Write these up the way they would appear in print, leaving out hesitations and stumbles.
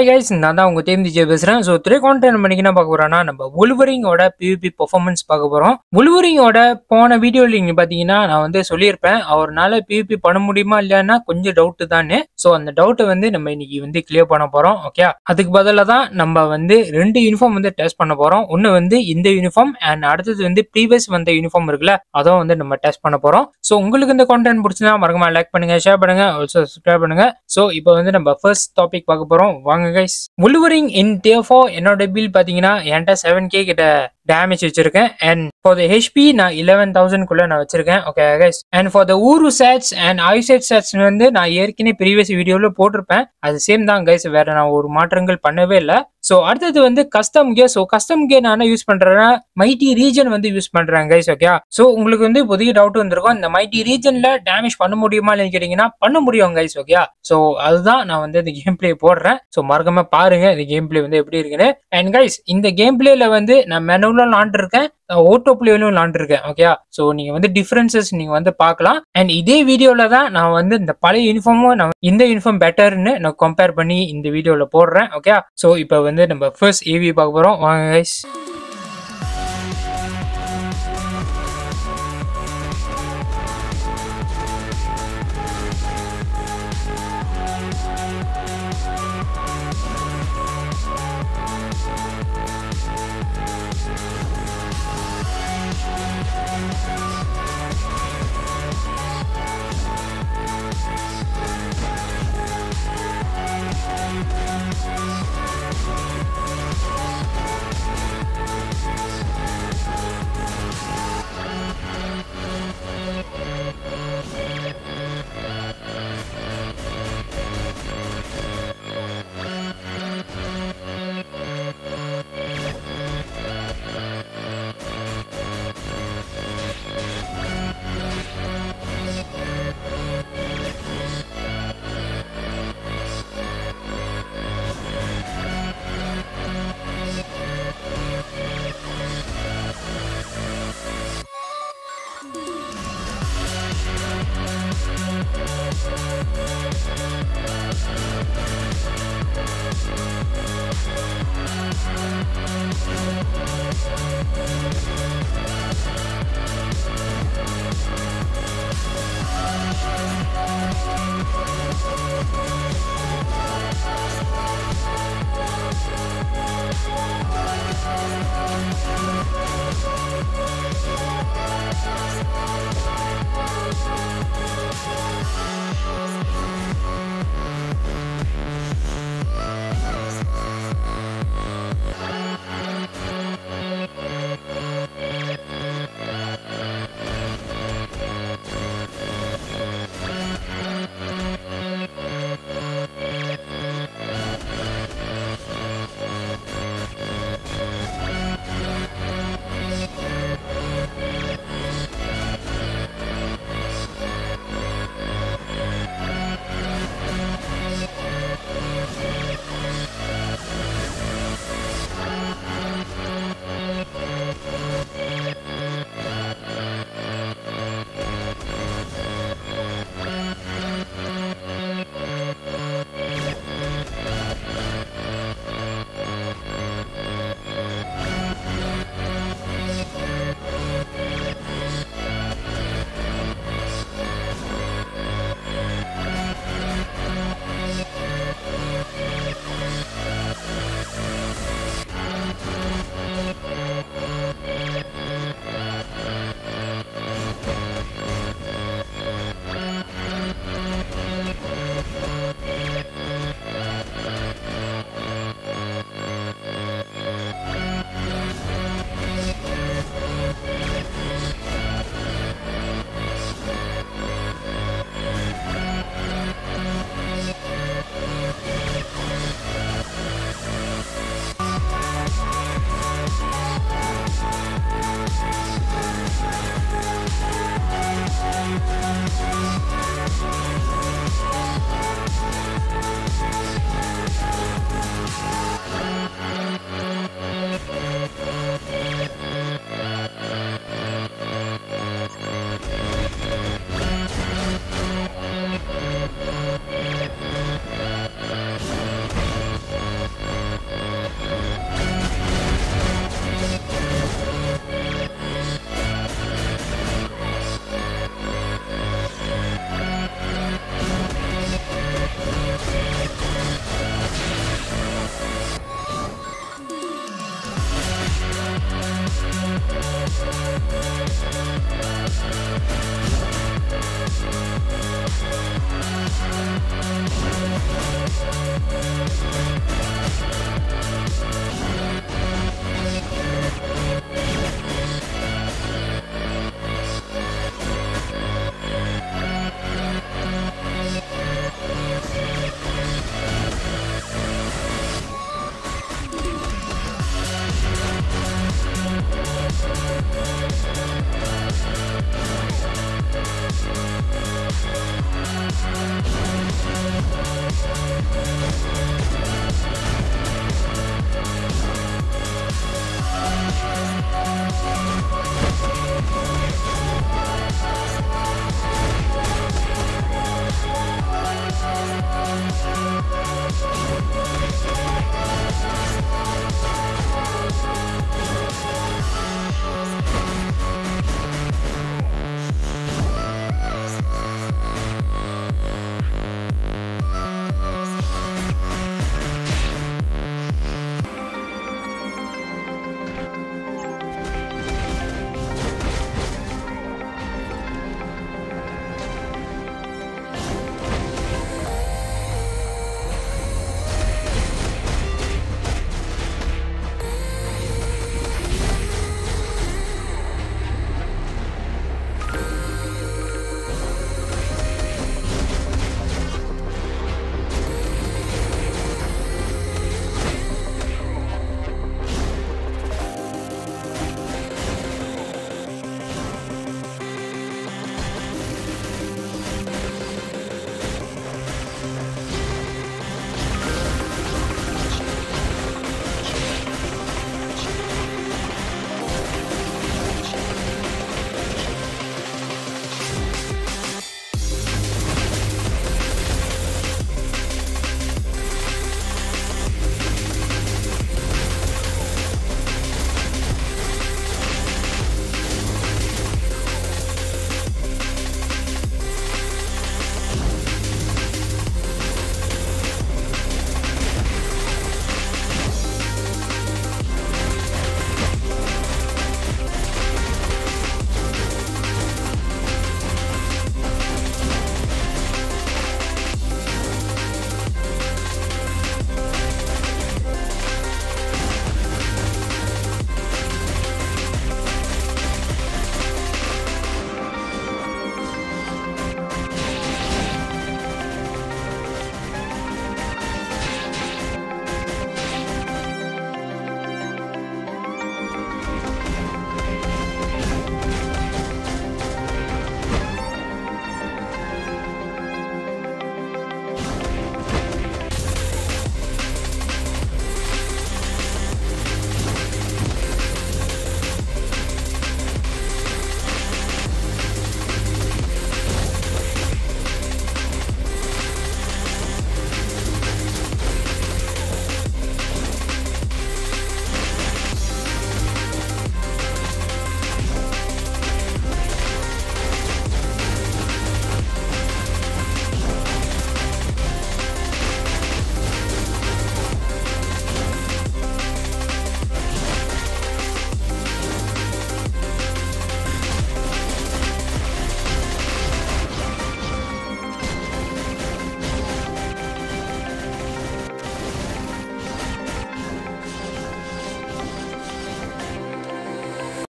Hi guys, நான் தான் உங்க டீம் விஜய் பேசுறேன். ஸோ த்ரீ கான்டென்ட் பண்ணிக்கு என்ன பார்க்க போறோம்னா நம்ம வுல்வரிங்கோட PvP பெர்ஃபார்மன்ஸ் பார்க்க போறோம். வுல்வரிங்கோட போன வீடியோல நீங்க பாத்தீங்கன்னா நான் வந்து சொல்லியிருப்பேன் அவர்னால PvP பண்ண முடியுமா இல்லையானா கொஞ்சம் டவுட் தானே. ஸோ அந்த டவுட்டை வந்து நம்ம இன்னைக்கு வந்து கிளியர் பண்ண போறோம். ஓகே, அதுக்கு பதிலாக தான் நம்ம வந்து ரெண்டு யூனிஃபார்ம் வந்து டெஸ்ட் பண்ண போறோம். ஒன்னு வந்து இந்த யூனிஃபார்ம் அண்ட் அடுத்தது வந்து ப்ரீவியஸ் வந்த யூனிஃபார்ம் இருக்குல்ல, அதான் வந்து நம்ம டெஸ்ட் பண்ண போறோம். ஸோ உங்களுக்கு இந்த கான்டென்ட் பிடிச்சிருந்தா மறக்காம லைக் பண்ணுங்க, ஷேர் பண்ணுங்க, ஆல்சோ சப்ஸ்கிரைப் பண்ணுங்க. ஸோ இப்போ வந்து நம்ம ஃபர்ஸ்ட் டாபிக் பார்க்க போறோம். வாங்க கைஸ். வுல்வரிங் இன் tier 4 என்னோட பில் பாத்தீங்கன்னா என்கிட்ட 7k கிட்ட டேமேஜ் வச்சிருக்கேன். அண்ட் ஃபார் த ஹெச்பி நான் 11,000 குள்ள நான் வச்சிருக்கேன். Okay guys. And for the ஊரு சேட்ஸ் அண்ட் ஐசெட் சேட்ஸ் வந்து நான் ஏற்கனவே ப்ரீவியஸ் வீடியோல போட்டிருப்பேன். அது சேம் தான் கைஸ், வேற நான் ஒரு மாற்றங்கள் பண்ணவே இல்லை. ஸோ அடுத்தது வந்து custom gear. So custom gear நான் என்ன யூஸ் பண்றேன்னா மைட்டி ரீஜன் வந்து யூஸ் பண்றேன் கைஸ். ஓகே, ஸோ உங்களுக்கு வந்து புதிய டவுட் வந்திருக்கும், இந்த மைட்டி ரீஜன்ல டேமேஜ் பண்ண முடியுமா இல்லைன்னு கேட்டீங்கன்னா பண்ண முடியும் கைஸ். ஓகே, ஸோ அதுதான் நான் வந்து இந்த கேம் பிளே போடுறேன். ஸோ மறக்காம பாருங்க இந்த கேம் பிளே வந்து எப்படி இருக்குன்னு. அண்ட் கைஸ், இந்த கேம் பிளேல வந்து நான் மெனுவில் விளாண்டுருக்கேன், ஓட்டோ பிளேலும் விளாண்டுருக்கேன். ஓகே, ஸோ நீங்க வந்து டிஃபரன்சஸ் நீங்க வந்து பார்க்கலாம். அண்ட் இதே வீடியோல தான் நான் வந்து இந்த பழைய யூனிஃபார்மும் நான் இந்த யூனிஃபார்ம் பெட்டர்னு நான் கம்பேர் பண்ணி இந்த வீடியோல போடுறேன். ஓகே, ஸோ இப்போ வந்து நம்ம ஃபர்ஸ்ட் ஏவி பார்க்க போறோம். வாங்க guys.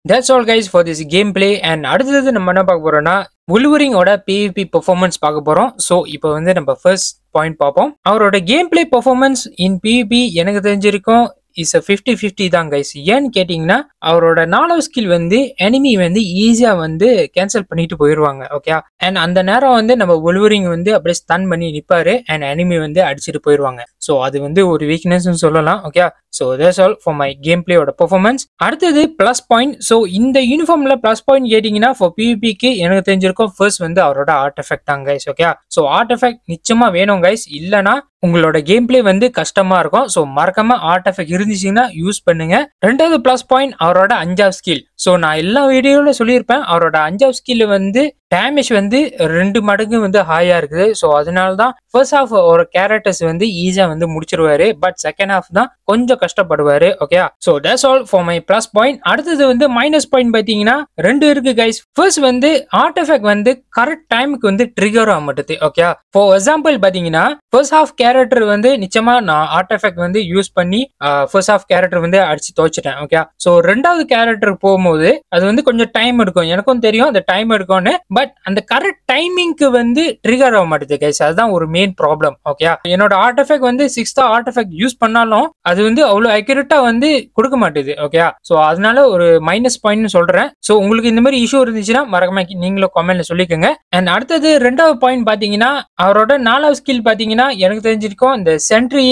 that's all guys for this gameplay. And அடுத்தது நம்ம என்ன பார்க்க போறோம்னா Wolverine ஓட PvP performance பார்க்க போறோம். ஸோ இப்போ வந்து நம்ம ஃபர்ஸ்ட் பாயிண்ட் பார்ப்போம். அவரோட கேம் பிளே பெர்ஃபார்மன்ஸ் இன் PvP எனக்கு தெரிஞ்சிருக்கும் இஸ் 50-50 தான் கைஸ். ஏன்னு கேட்டீங்கன்னா அவரோட 4வது ஸ்கில் வந்து எனிமி வந்து ஈஸியா வந்து கேன்சல் பண்ணிட்டு போயிடுவாங்க. ஓகே, அண்ட் அந்த நேரம் வந்து நம்ம Wolverine வந்து அப்படியே ஸ்டன் பண்ணி நிப்பாரு அண்ட் எனிமி வந்து அடிச்சுட்டு போயிடுவாங்க. ஸோ அது வந்து ஒரு வீக்னஸ் சொல்லலாம். Okay, so that's all for my game பிளேயோட பெர்ஃபார்மன்ஸ். அடுத்தது பிளஸ் பாயிண்ட். ஸோ இந்த யூனிஃபார்ம்ல பிளஸ் பாயிண்ட் கேட்டீங்கன்னா ஃபார் PvPக்கு எனக்கு தெரிஞ்சிருக்கும் ஃபர்ஸ்ட் வந்து அவரோட ஆர்ட் எஃபெக்ட் தான் guys. Okay, so art effect நிச்சயமா வேணும் கைஸ், இல்லைனா உங்களோட கேம் பிளே வந்து கஷ்டமா இருக்கும். ஸோ மறக்காம ஆர்ட் எஃபெக்ட் இருந்துச்சுன்னா யூஸ் பண்ணுங்க. ரெண்டாவது பிளஸ் பாயிண்ட் அவரோட 5வது ஸ்கில். ஸோ நான் எல்லா வீடியோல சொல்லியிருப்பேன் அவரோட 5வது ஸ்கில் வந்து டேமேஜ் வந்து 2 மடங்கு வந்து ஹாயா இருக்குது. ஸோ அதனால தான் ஃபர்ஸ்ட் ஹாஃப் ஒரு கேரக்டர்ஸ் வந்து ஈஸியா வந்து முடிச்சிருவாரு, பட் செகண்ட் ஹாஃப் தான் கொஞ்சம் கஷ்டப்படுவாரு. Okay, so that's all for my plus point. அடுத்தது வந்து மைனஸ் பாயிண்ட் பாத்தீங்கன்னா 2 இருக்கு கைஸ். ஃபர்ஸ்ட் வந்து ஆர்ட் எஃபெக்ட் வந்து கரெக்ட் டைமுக்கு வந்து ட்ரிகர் ஆக மாட்டுது. ஓகே, ஃபார் எக்ஸாம்பிள் பாத்தீங்கன்னா ஃபர்ஸ்ட் ஹாஃப் கேரக்டர் வந்து நிச்சயமா நான் ஆர்ட் எஃபெக்ட் வந்து யூஸ் பண்ணி ஃபர்ஸ்ட் ஹாஃப் கேரக்டர் வந்து அடிச்சு துவச்சிட்டேன். ஓகே, ஸோ ரெண்டாவது கேரக்டர் போகும்போது அது வந்து கொஞ்சம் டைம் எடுக்கும், எனக்கும் தெரியும் அந்த டைம் எடுக்கும்னு, பட் அந்த கரெக்ட் டைமிங்க்கு வந்து ட்ரிகர் ஆக மாட்டேது கைஸ். அதுதான் ஒரு மெயின் ப்ராப்ளம். ஓகே, என்னோட ஆர்ட் எஃபெக்ட் வந்து 6th ஆர்ட் எஃபெக்ட் யூஸ் பண்ணாலும் அது வந்து அவ்வளவு அக்யூரேட்டா வந்து கொடுக்க மாட்டேது. ஓகே, ஸோ அதனால ஒரு மைனஸ் பாயிண்ட் சொல்றேன். ஸோ உங்களுக்கு இந்த மாதிரி இஷ்யூ இருந்துச்சுன்னா மறக்காம நீங்களும் கமெண்ட்ல சொல்லிக்கோங்க. அண்ட் அடுத்தது 2வது பாயிண்ட் பாத்தீங்கன்னா அவரோட 4வது ஸ்கில் பாத்தீங்கன்னா எனக்கு தெரிஞ்சிருக்கும் இந்த சென்ட்ரி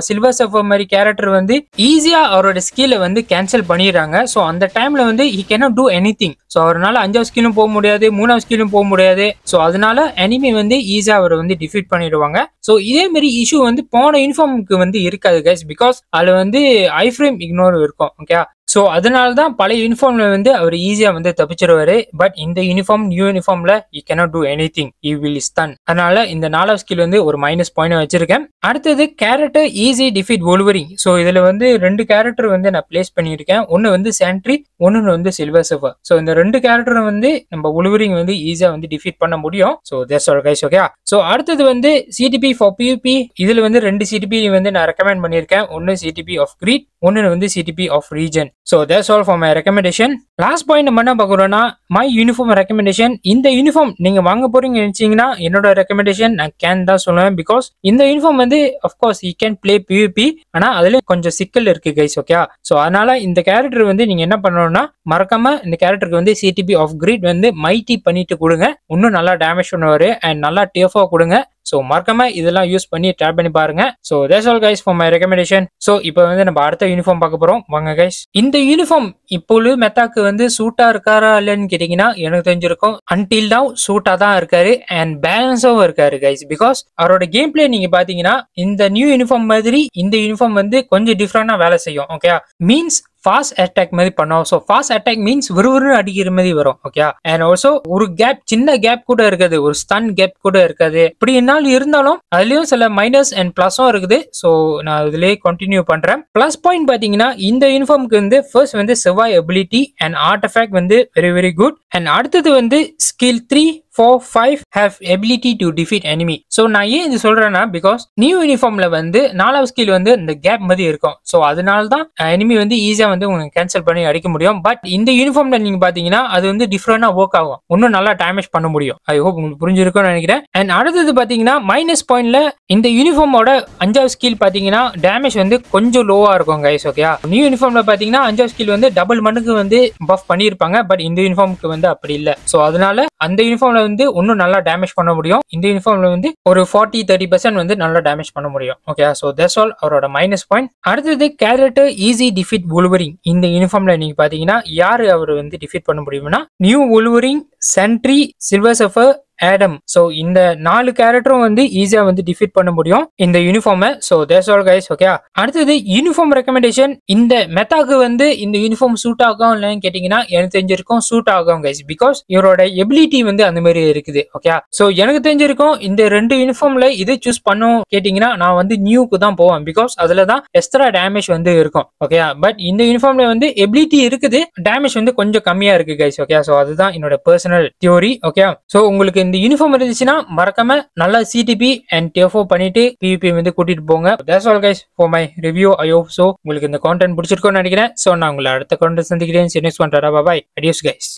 சில்வர் சர்ஃபர் மாதிரி கேரக்டர் வந்து ஈஸியா அவரோட ஸ்கில்லை வந்து கேன்சல் பண்ணிடுறாங்க. ஸோ அந்த டைம்ல வந்து he cannot do anything. So அவரால் 5வது ஸ்கிலும் போக முடியாது, 3வது ஸ்கிலும் போக முடியாது. ஸோ அதனால எனிமி வந்து ஈஸியா அவரை வந்து டிஃபீட் பண்ணிடுவாங்க. ஸோ இதே மாதிரி இஷ்யூ வந்து போன யூனிஃபார்முக்கு வந்து இருக்காது கைஸ், பிகாஸ் அதுல வந்து ஐ ஃப்ரேம் இக்னோர் இருக்கும். ஓகே, ஸோ அதனால தான் பழைய யூனிஃபார்ம்ல வந்து அவர் ஈஸியா வந்து தப்பிச்சிருவாரு. பட் இந்த யூனிஃபார்ம் நியூ யூனிஃபார்ம்ல he cannot do anything, he will stun. அதனால இந்த 4வது ஸ்கில் வந்து ஒரு மைனஸ் பாயிண்ட் வச்சிருக்கேன். அடுத்தது character easy defeat Wolverine. So இதுல வந்து 2 கேரக்டர் வந்து நான் பிளேஸ் பண்ணியிருக்கேன். ஒன்னு வந்து சென்ட்ரி, ஒன்னு வந்து சில்வர் சர்ஃபர். ஸோ இந்த 2 கேரக்டரும் வந்து நம்ம Wolverine வந்து ஈஸியா வந்து டிஃபீட் பண்ண முடியும். So that's all guys. Okay, so அடுத்தது வந்து CTP ஃபார் PvP. இதுல வந்து 2 CTP வந்து நான் ரெக்கமெண்ட் பண்ணியிருக்கேன். ஒன்னு CTP ஆஃப் கிரீட், ஒன்னு வந்து CTP of region. So that's all for my recommendation. Last point நம்ம என்ன பார்க்கறோம்னா my uniform recommendation. இந்த யூனிஃபார்ம் நீங்க வாங்க போறீங்க நினைச்சீங்கன்னா என்னோட ரெக்கமெண்டேஷன் நான் கேன் தான் சொல்லுவேன். பிகாஸ் இந்த யூனிஃபார்ம் வந்து of course you can play PvP, ஆனா அதுல கொஞ்சம் சிக்கல் இருக்கு கைஸ். ஓகே, ஸோ அதனால இந்த கேரக்டர் வந்து நீங்க என்ன பண்ணணும்னா மறக்காம இந்த கேரக்டருக்கு வந்து CTP ஆஃப் கிரீட் வந்து மைட்டி பண்ணிட்டு கொடுங்க. இன்னும் நல்லா டேமேஜ் பண்ணுவாரு அண்ட் நல்லா டேஃபா கொடுங்க. ஸோ மறக்காம இதெல்லாம் யூஸ் பண்ணி ட்ரை பண்ணி பாருங்க. So that's all guys for my recommendation. So இப்போ வந்து நம்ம அடுத்த யூனிஃபார்ம் பார்க்க போறோம். வாங்க கைஸ். இந்த யூனிஃபார்ம் இப்பொழுது மெத்தாக்கு வந்து சூட்டா இருக்காரா இல்லைன்னு கேட்டீங்கன்னா எனக்கு தெரிஞ்சிருக்கும் அன்டில் நவ் சூட்டா தான் இருக்காரு அண்ட் பேலன்ஸாவும் இருக்காரு கைஸ். பிகாஸ் அவரோட கேம் பிளே நீங்க பாத்தீங்கன்னா இந்த நியூ யூனிஃபார்ம் மாதிரி இந்த யூனிஃபார்ம் வந்து கொஞ்சம் டிஃப்ரெண்டா வேலை செய்யும். ஓகே, மீன்ஸ் ஃபாஸ்ட் அட்டாக் மாதிரி பண்ணுவோம். ஸோ ஃபாஸ்ட் அட்டாக் மீன்ஸ் விறுவிறுன்னு அடிக்கிற மாதிரி வரும். ஓகே, அண்ட் ஆல்சோ ஒரு கேப், சின்ன கேப் கூட இருக்காது, ஒரு ஸ்டன் கேப் கூட இருக்காது. இப்படி இருந்தாலும் அதுலயும் சில மைனஸ் அண்ட் பிளஸும் இருக்குது. ஸோ நான் இதுலயே கண்டினியூ பண்றேன். பிளஸ் பாயிண்ட் பாத்தீங்கன்னா இந்த யூனிஃபார்முக்கு வந்து ஃபர்ஸ்ட் வந்து செவ்வாய் எபிலிட்டி அண்ட் ஆர்ட் எஃபெக்ட் வந்து வெரி வெரி குட். அண்ட் அடுத்தது வந்து skill 3, 4, 5 have ability to defeat enemy. So நான் ஏன் இது சொல்றேன்னா பிகாஸ் நியூ யூனிஃபார்ம்ல வந்து 4வது ஸ்கில் வந்து இந்த கேப் மாதிரி இருக்கும். ஸோ அதனால தான் எனிமி வந்து ஈஸியா வந்து உங்களுக்கு கேன்சல் பண்ணி அடிக்க முடியும். பட் இந்த யூனிஃபார்ம்ல நீங்க பாத்தீங்கன்னா அது வந்து டிஃப்ரெண்டா ஒர்க் ஆகும், இன்னும் நல்லா டேமேஜ் பண்ண முடியும். ஐ ஹோப் உங்களுக்கு புரிஞ்சிருக்கும்னு நினைக்கிறேன். அண்ட் அடுத்தது பாத்தீங்கன்னா மைனஸ் பாயிண்ட்ல இந்த யூனிஃபார்மோட 5வது ஸ்கில் பாத்தீங்கன்னா டேமேஜ் வந்து கொஞ்சம் லோவா இருக்கும் கைஸ். ஓகே, நியூ யூனிஃபார்ம்ல பாத்தீங்கன்னா 5வது ஸ்கில் வந்து டபுள் மடங்கு வந்து பஃப் பண்ணிருப்பாங்க. பட் இந்த யூனிஃபார்முக்கு வந்து அப்படி இல்லை. ஸோ அதனால அந்த யூனிஃபார்ம்ல வந்து இன்னும் நல்லா டேமேஜ் பண்ண முடியும். இந்த யூனிஃபார்ம்ல வந்து ஒரு 40-30% வந்து நல்லா டேமேஜ் பண்ண முடியும். ஓகே, சோ தட்ஸ் ஆல் அவரோட மைனஸ் பாயிண்ட். அடுத்தது கேரக்டர் ஈஸி டிஃபீட் Wolverine. இந்த யூனிஃபார்ம்ல நீங்க பாத்தீங்கன்னா யாரு அவர் வந்து டிஃபீட் பண்ண முடியும்னா new Wolverine, sentry, silver surfer, Adam. So இந்த 4 கேரக்டரும் வந்து ஈஸியா வந்து டிஃபீட் பண்ண முடியும் இந்த யூனிஃபார்மை. So that's all guys. Okay, அடுத்தது யூனிஃபார்ம் ரெக்கமெண்டேஷன். இந்த மெத்தாக்கு வந்து இந்த யூனிஃபார்ம் சூட் ஆகும் இல்லைன்னு கேட்டீங்கன்னா எனக்கு தெரிஞ்சிருக்கும் சூட் ஆகும் கைஸ். பிகாஸ் இவரோட எபிலிட்டி வந்து அந்த மாதிரி இருக்குது. ஓகே, ஸோ எனக்கு தெரிஞ்சிருக்கும் இந்த 2 யூனிஃபார்ம்ல இது சூஸ் பண்ணும் கேட்டீங்கன்னா நான் வந்து நியூக்கு தான் போவேன். பிகாஸ் அதுல தான் எக்ஸ்ட்ரா டேமேஜ் வந்து இருக்கும். ஓகே, பட் இந்த யூனிஃபார்ம்ல வந்து எபிலிட்டி இருக்குது, டேமேஜ் வந்து கொஞ்சம் கம்மியா இருக்கு கைஸ். ஓகே, ஸோ அதுதான் என்னோட பர்சனல் தியோரி. ஓகே, ஸோ உங்களுக்கு இந்த இந்த யூனிஃபார்ம் இருந்துச்சுன்னா மறக்காம நல்லா சிடிபி அண்ட் டிஎஃப்ஓ பண்ணிட்டு பிவிபி வந்து கூட்டிட்டு போங்க. That's all guys for my review. I hope so உங்களுக்கு இந்த கான்டென்ட் பிடிச்சிருக்கும்னு நினைக்கிறேன். சோ நான் உங்களை அடுத்த கான்டென்ட் சந்திக்கிறேன். நெக்ஸ்ட் பண்றேன். பாய். Adios guys.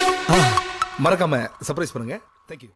மறக்காம சர்ப்ரைஸ் பண்ணுங்க. Thank you.